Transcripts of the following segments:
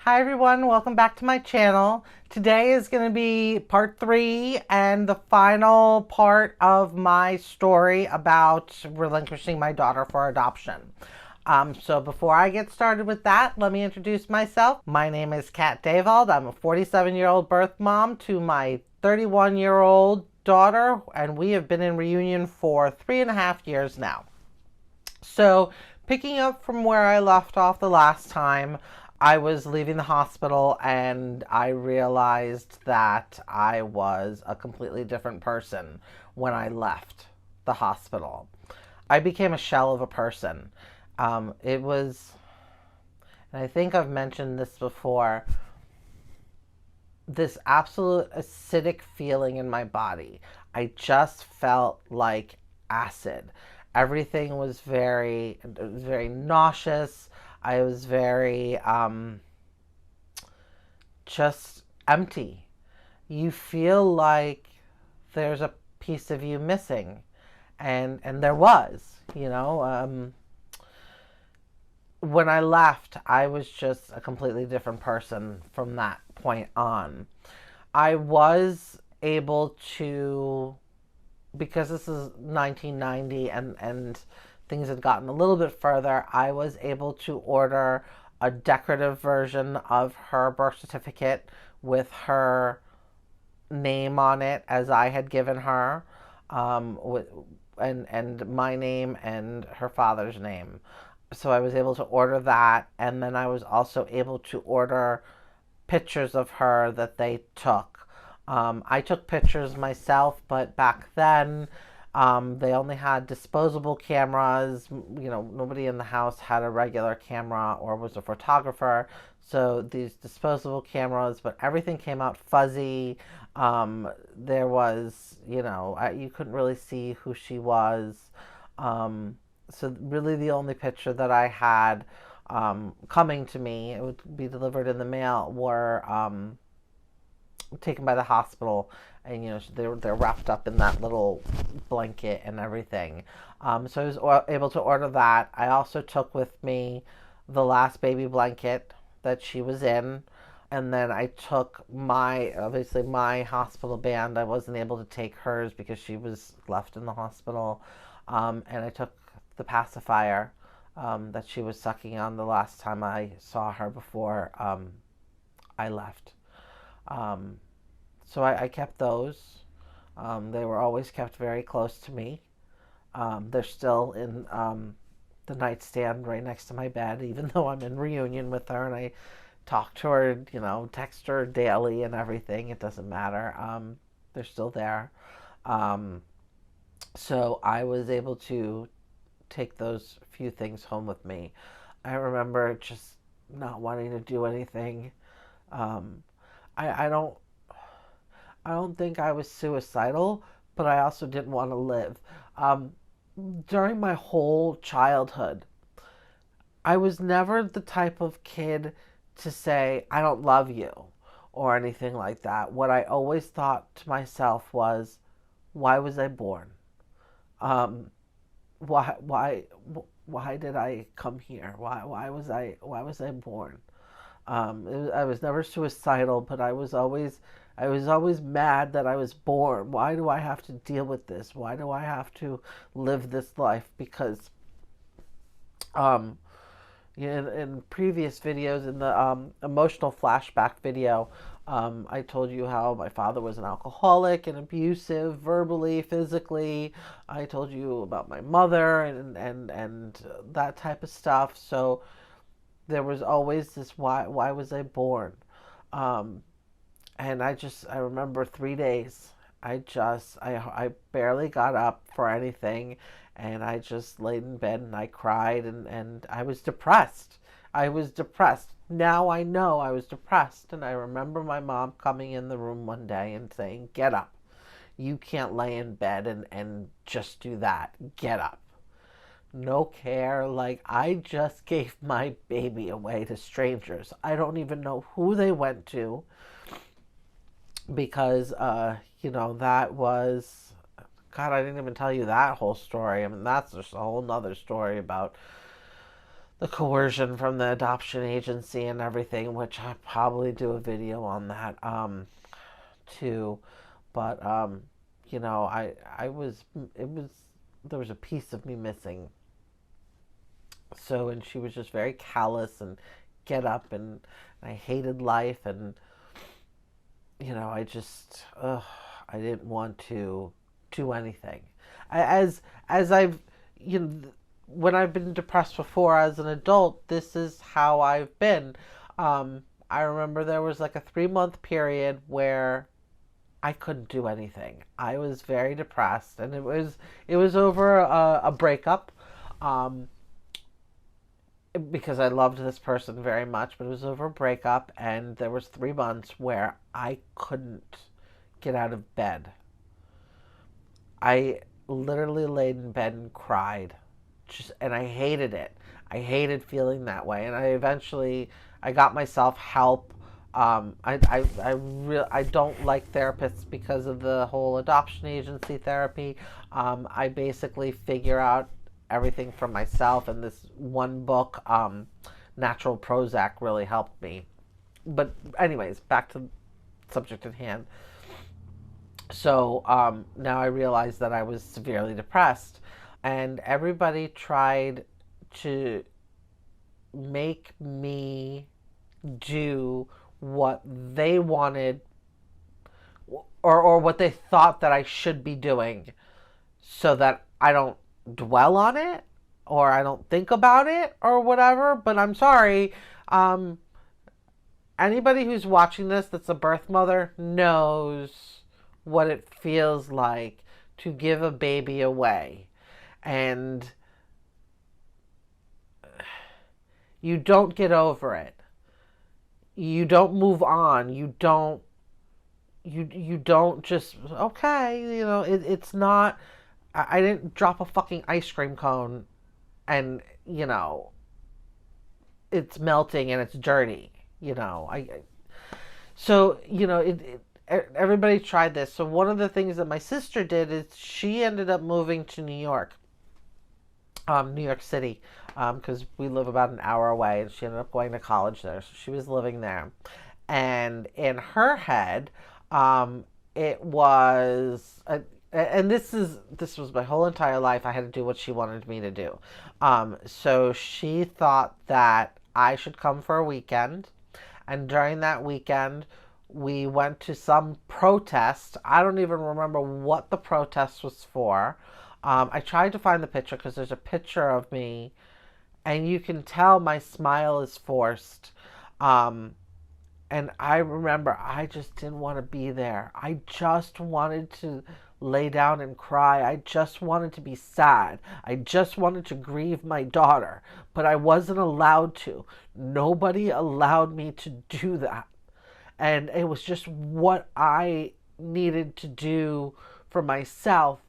Hi everyone, welcome back to my channel. Today is going to be part 3 and the final part of my story about relinquishing my daughter for adoption. So before I get started with that, let me introduce myself. My name is Kat Davald. I'm a 47-year-old birth mom to my 31-year-old daughter, and we have been in reunion for 3.5 years now. So picking up from where I left off the last time, I was leaving the hospital and I realized that I was a completely different person when I left the hospital. I became a shell of a person. It was, and I think I've mentioned this before, this absolute acidic feeling in my body. I just felt like acid. Everything was it was very nauseous. I was very just empty. You feel like there's a piece of you missing, and there was, when I left, I was just a completely different person from that point on. I was able to, because this is 1990 and things had gotten a little bit further, I was able to order a decorative version of her birth certificate with her name on it as I had given her, with and my name and her father's name. So I was able to order that, and then I was also able to order pictures of her that they took. I took pictures myself, but back then they only had disposable cameras. Nobody in the house had a regular camera or was a photographer. So these disposable cameras, but everything came out fuzzy. There was, you couldn't really see who she was. So really the only picture that I had coming to me, it would be delivered in the mail, were taken by the hospital, and they're wrapped up in that little blanket and everything. So I was able to order that. I also took with me the last baby blanket that she was in, and then I took obviously my hospital band. I wasn't able to take hers because she was left in the hospital, and I took the pacifier that she was sucking on the last time I saw her before I left. So I kept those. They were always kept very close to me. They're still in the nightstand right next to my bed, even though I'm in reunion with her and I talk to her, text her daily and everything. It doesn't matter. They're still there. Um, so I was able to take those few things home with me. I remember just not wanting to do anything. Um, I don't think I was suicidal, but I also didn't want to live. Um, During my whole childhood, I was never the type of kid to say, I don't love you or anything like that. What I always thought to myself was, why was I born? Um, why, why, why did I come here? Why was I born? I was never suicidal, but I was always mad that I was born. Why do I have to deal with this? Why do I have to live this life? Because um, in previous videos, in the emotional flashback video, I told you how my father was an alcoholic and abusive, verbally, physically. I told you about my mother and that type of stuff. So there was always this, why was I born? Um, and I remember 3 days. I barely got up for anything, and I just laid in bed and I cried, and I was depressed. I was depressed. Now I know I was depressed, and I remember my mom coming in the room one day and saying, "Get up. You can't lay in bed and just do that. Get up." No care. Like, I just gave my baby away to strangers. I don't even know who they went to, because that was, God, I didn't even tell you that whole story. I mean, that's just a whole nother story about the coercion from the adoption agency and everything, which I probably do a video on that too. But I was it was there was a piece of me missing. So, and she was just very callous and get up, and I hated life, and I just I didn't want to do anything. As I've you know when I've been depressed before as an adult, this is how I've been. I remember there was like a 3 month period where I couldn't do anything. I was very depressed, and it was over a breakup. Um, because I loved this person very much, but it was over a breakup, and there was 3 months where I couldn't get out of bed. I literally laid in bed and cried, and I hated it. I hated feeling that way, and I got myself help. I don't like therapists because of the whole adoption agency therapy. I basically figure out everything for myself, and this one book, Natural Prozac, really helped me. But anyways, back to the subject at hand. So now I realized that I was severely depressed, and everybody tried to make me do what they wanted, or what they thought that I should be doing, so that I don't dwell on it, or I don't think about it, or whatever. But I'm sorry, anybody who's watching this that's a birth mother knows what it feels like to give a baby away, and you don't get over it. You don't move on. You don't just, okay, it's not. I didn't drop a fucking ice cream cone, and it's melting and it's dirty. I so everybody tried this. So one of the things that my sister did is she ended up moving to New York City, because we live about an hour away, and she ended up going to college there. So she was living there, and in her head, it was and this was my whole entire life. I had to do what she wanted me to do. So she thought that I should come for a weekend, and during that weekend, we went to some protest. I don't even remember what the protest was for. I tried to find the picture, because there's a picture of me, and you can tell my smile is forced. And I remember I just didn't want to be there. I just wanted to lay down and cry. I just wanted to be sad. I just wanted to grieve my daughter, but I wasn't allowed to. Nobody allowed me to do that. And it was just what I needed to do for myself.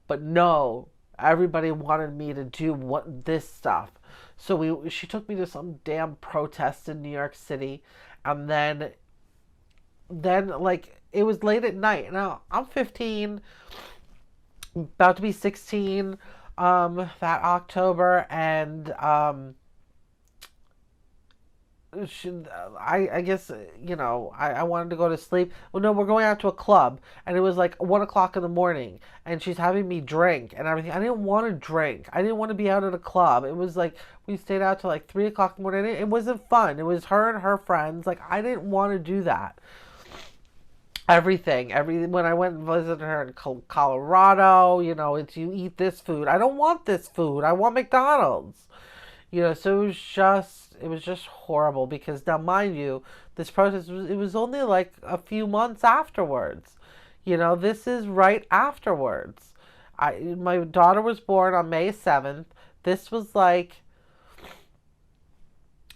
But no, everybody wanted me to do this stuff. So she took me to some damn protest in New York City, and then like it was late at night. Now I'm 15, about to be 16 that October, and I guess I wanted to go to sleep. Well, no, we're going out to a club, and it was like 1 o'clock in the morning, and she's having me drink and everything. I didn't want to drink. I didn't want to be out at a club. It was like we stayed out till like 3 o'clock in the morning. It wasn't fun. It was her and her friends. Like, I didn't want to do that. When I went and visited her in Colorado, it's you eat this food. I don't want this food. I want McDonald's. So it was just horrible, because now, mind you, this protest it was only like a few months afterwards. This is right afterwards. My daughter was born on May 7th. This was like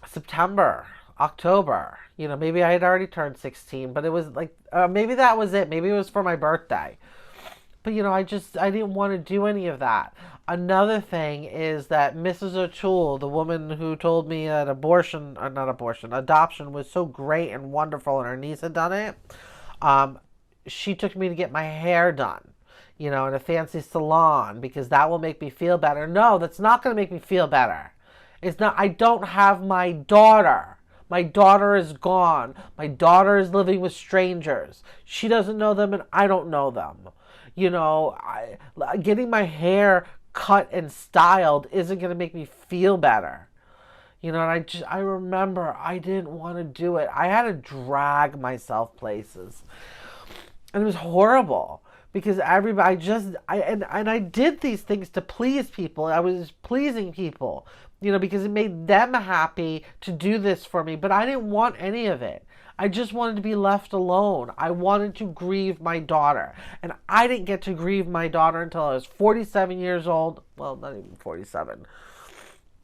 September, October. Maybe I had already turned 16, but it was like maybe that was it. Maybe it was for my birthday. But I didn't want to do any of that. Another thing is that Mrs. O'Toole, the woman who told me that adoption was so great and wonderful, and her niece had done it, she took me to get my hair done, in a fancy salon, because that will make me feel better. No, that's not going to make me feel better. It's not, I don't have my daughter. My daughter is gone. My daughter is living with strangers. She doesn't know them and I don't know them. Getting my hair cut and styled isn't going to make me feel better. And I remember I didn't want to do it. I had to drag myself places. And it was horrible because I did these things to please people. I was pleasing people, because it made them happy to do this for me, but I didn't want any of it. I just wanted to be left alone. I wanted to grieve my daughter. And I didn't get to grieve my daughter until I was 47 years old. Well, not even 47.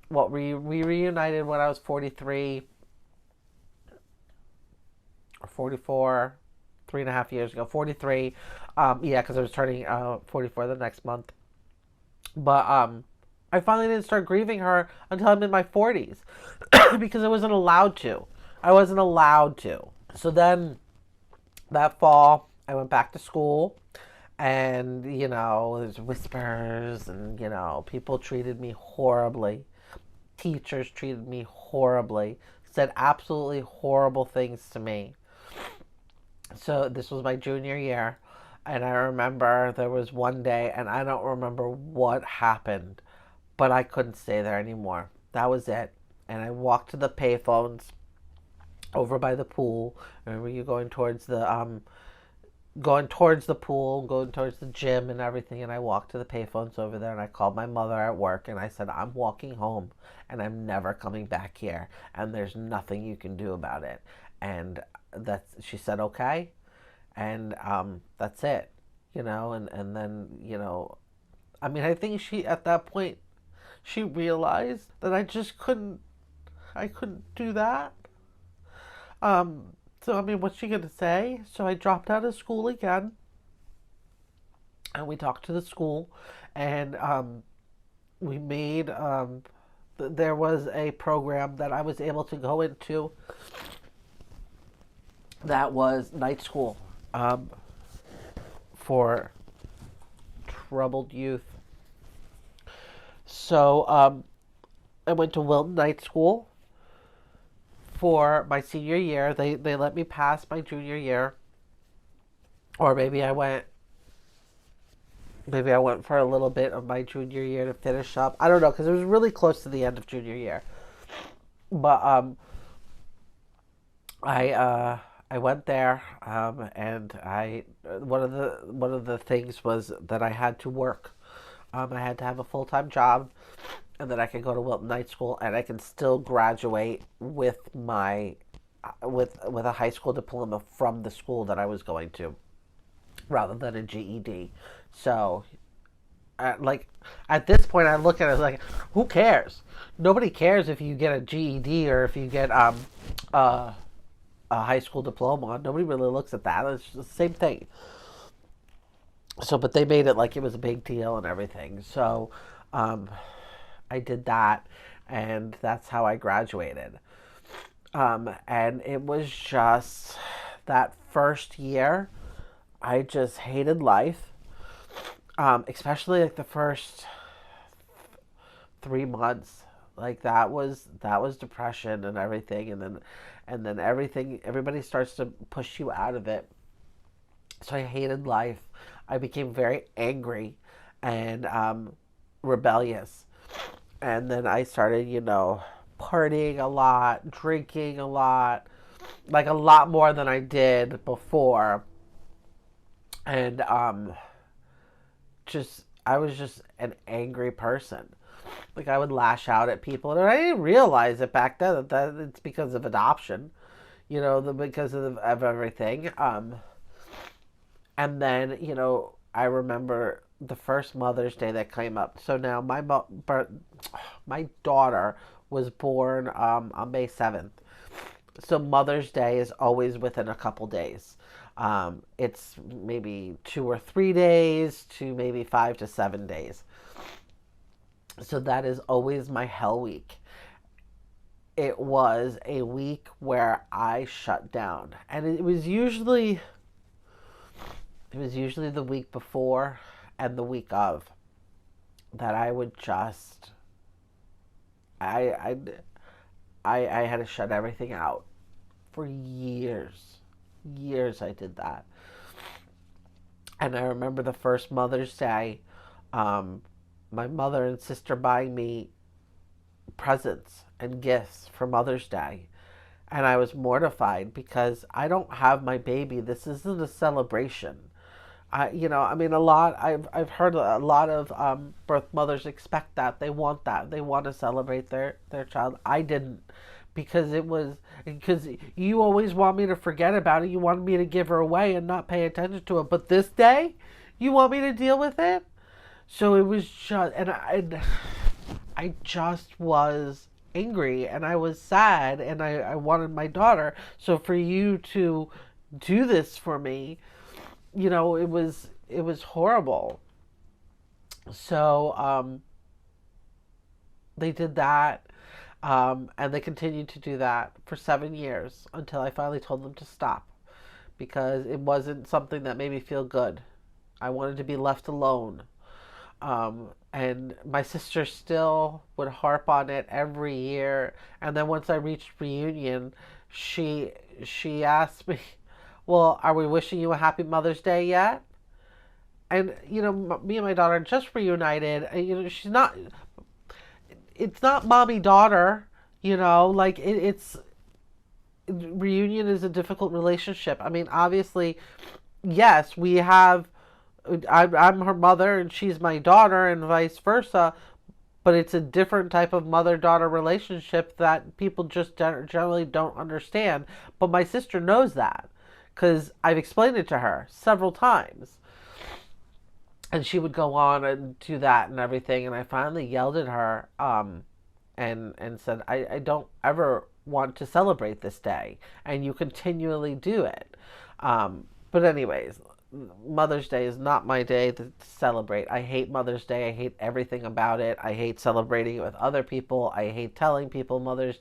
Well, we reunited when I was 43 or 44, 3.5 years ago. 43. Yeah, because I was turning 44 the next month. But I finally didn't start grieving her until I'm in my 40s because I wasn't allowed to. I wasn't allowed to. So then that fall, I went back to school and, there's whispers and, people treated me horribly. Teachers treated me horribly, said absolutely horrible things to me. So this was my junior year. And I remember there was one day, and I don't remember what happened, but I couldn't stay there anymore. That was it. And I walked to the payphones over by the pool. Remember you going towards the pool, going towards the gym and everything, and I walked to the payphones over there and I called my mother at work and I said, I'm walking home and I'm never coming back here and there's nothing you can do about it. And she said, okay. And that's it. And then, I think she, at that point, she realized that I couldn't do that. So, what's she going to say? So I dropped out of school again. And we talked to the school. And we made, there was a program that I was able to go into that was night school for troubled youth. So I went to Wilton Night School for my senior year. They let me pass my junior year. Or maybe I went for a little bit of my junior year to finish up. I don't know, because it was really close to the end of junior year. But I went there, and one of the things was that I had to work. I had to have a full-time job, and then I could go to Wilton Night School, and I can still graduate with my with a high school diploma from the school that I was going to, rather than a GED. So, at this point, I look at it like, who cares? Nobody cares if you get a GED or if you get a high school diploma. Nobody really looks at that. It's the same thing. So, but they made it like it was a big deal and everything. So, I did that, and that's how I graduated. And it was just that first year, I just hated life. Especially like the first 3 months. Like that was depression and everything, and then everybody starts to push you out of it. So I hated life. I became very angry and rebellious. And then I started, partying a lot, drinking a lot, like a lot more than I did before. And I was just an angry person. Like I would lash out at people, and I didn't realize it back then that it's because of adoption, because of everything. And then I remember the first Mother's Day that came up. So now my daughter was born on May 7th. So Mother's Day is always within a couple days. It's maybe 2 or 3 days to maybe 5 to 7 days. So that is always my hell week. It was a week where I shut down. And it was usually the week before and the week of that I would just I, I, I had to shut everything out for years. Years I did that. And I remember the first Mother's Day, um, my mother and sister buying me presents and gifts for Mother's Day. And I was mortified because I don't have my baby. This isn't a celebration. I mean, I've heard a lot of birth mothers expect that. They want that. They want to celebrate their child. I didn't, because you always want me to forget about it. You want me to give her away and not pay attention to it. But this day, you want me to deal with it. So it was just, I just was angry and I was sad and I wanted my daughter. So for you to do this for me, it was horrible. So they did that, and they continued to do that for 7 years until I finally told them to stop because it wasn't something that made me feel good. I wanted to be left alone. And my sister still would harp on it every year. And then once I reached reunion, she she asked me, "Well, are we wishing you a happy Mother's Day yet?" And me and my daughter just reunited. And, she's not. It's not mommy daughter. Like it's reunion is a difficult relationship. I mean, obviously, yes, we have. I'm her mother and she's my daughter, and vice versa. But it's a different type of mother-daughter relationship that people just generally don't understand. But my sister knows that because I've explained it to her several times. And she would go on and do that and everything. And I finally yelled at her and said, I don't ever want to celebrate this day. And you continually do it. But anyways, Mother's Day is not my day to celebrate. I hate Mother's Day. I hate everything about it. I hate celebrating it with other people. I hate telling people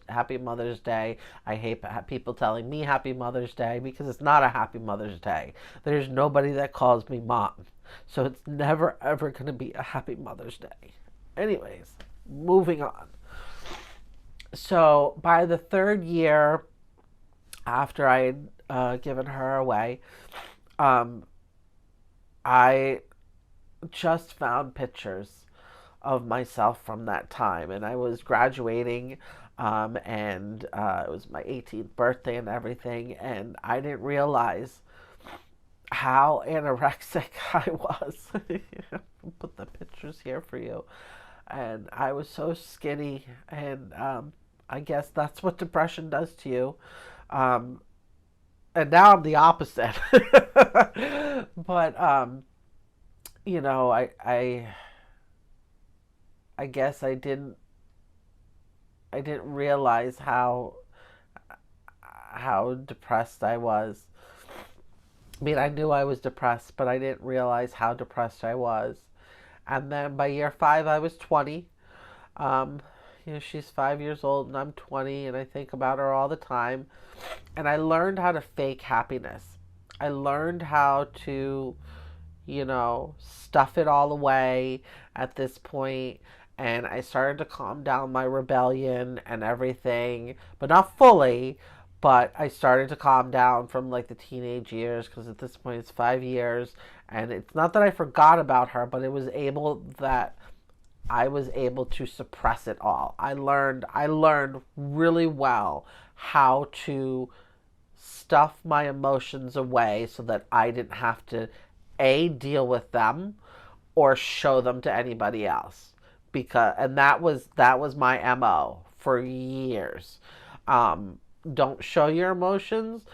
Happy Mother's Day. I hate people telling me Happy Mother's Day because it's not a Happy Mother's Day. There's nobody that calls me mom. So it's never ever going to be a Happy Mother's Day. Anyways, moving on. So by the third year after I had given her away, I just found pictures of myself from that time, and I was graduating, and it was my 18th birthday and everything, and I didn't realize how anorexic I was. I'll put the pictures here for you, and I was so skinny, and I guess that's what depression does to you. Um, and now I'm the opposite. But I guess I didn't realize how depressed I was. I mean, I knew I was depressed, but I didn't realize how depressed I was. And then by year 5, I was 20. Um, she's 5 years old and I'm 20, and I think about her all the time. And I learned how to fake happiness. I learned how to, stuff it all away at this point. And I started to calm down my rebellion and everything, but not fully. But I started to calm down from like the teenage years because at this point it's 5 years. And it's not that I forgot about her, but I was able to suppress it all. I learned really well how to stuff my emotions away so that I didn't have to deal with them or show them to anybody else. And that was my MO for years. Don't show your emotions,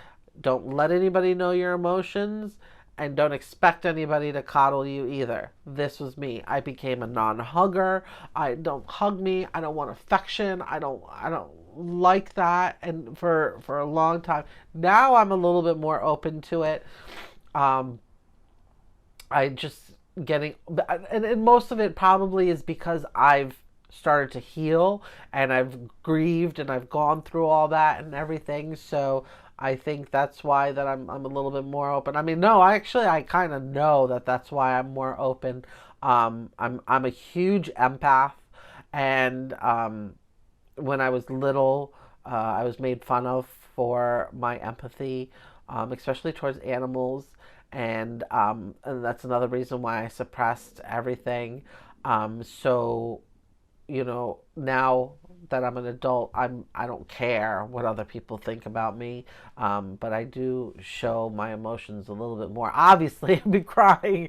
don't let anybody know your emotions, and don't expect anybody to coddle you either. This was me. I became a non-hugger. I don't hug me. I don't want affection. I don't like that. And for a long time. Now I'm a little bit more open to it. I just getting and most of it probably is because I've started to heal and I've grieved and I've gone through all that and everything. So I think that's why that I'm a little bit more open. I mean, no, I kind of know that that's why I'm more open. I'm a huge empath, and when I was little, I was made fun of for my empathy, especially towards animals, and that's another reason why I suppressed everything. So now that I'm an adult, I don't care what other people think about me, but I do show my emotions a little bit more. Obviously, I've been crying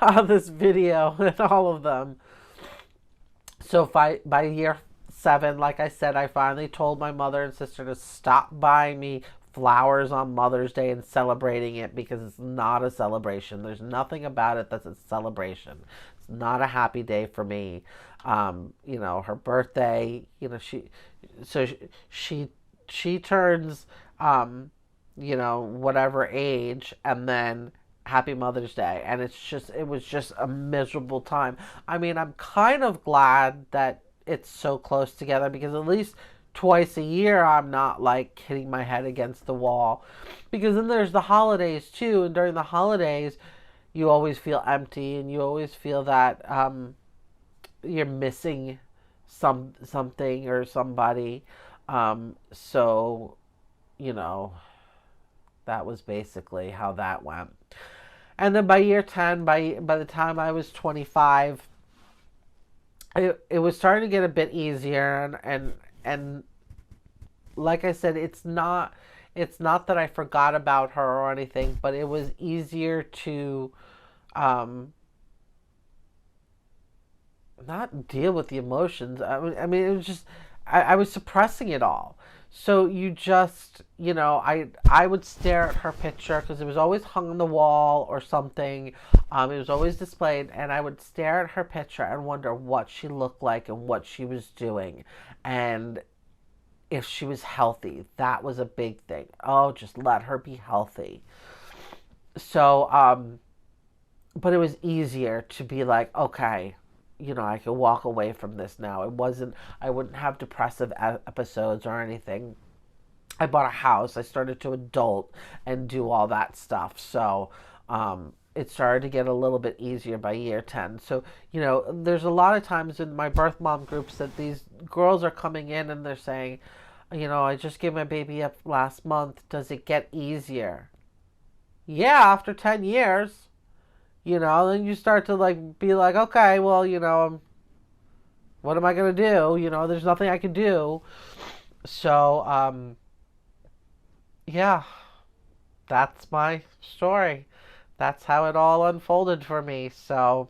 on this video and all of them. So by year 7, like I said, I finally told my mother and sister to stop buying me flowers on Mother's Day and celebrating it, because it's not a celebration. There's nothing about it that's a celebration. It's not a happy day for me. Her birthday, so she turns, whatever age, and then Happy Mother's Day, and it was just a miserable time. I mean, I'm kind of glad that it's so close together, because at least twice a year I'm not like hitting my head against the wall. Because then there's the holidays too, and during the holidays you always feel empty, and you always feel that you're missing something or somebody. So you know that was basically how that went. And then by year 10, by the time I was 25, it was starting to get a bit easier, and like I said, it's not that I forgot about her or anything, but it was easier to not deal with the emotions. I mean, it was just I was suppressing it all. So you just, I would stare at her picture, because it was always hung on the wall or something. It was always displayed, and I would stare at her picture and wonder what she looked like and what she was doing, and if she was healthy. That was a big thing. Oh, just let her be healthy. So, but it was easier to be like, okay, I could walk away from this now. I wouldn't have depressive episodes or anything. I bought a house. I started to adult and do all that stuff. So, it started to get a little bit easier by year 10. So, there's a lot of times in my birth mom groups that these girls are coming in and they're saying, I just gave my baby up last month. Does it get easier? Yeah, after 10 years. Then you start to be like, okay, well, what am I gonna do? There's nothing I can do. So, yeah, that's my story. That's how it all unfolded for me. So,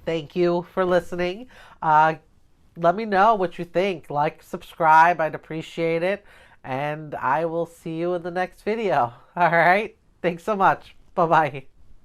thank you for listening. Let me know what you think. Like, subscribe, I'd appreciate it. And I will see you in the next video. All right? Thanks so much. Bye bye.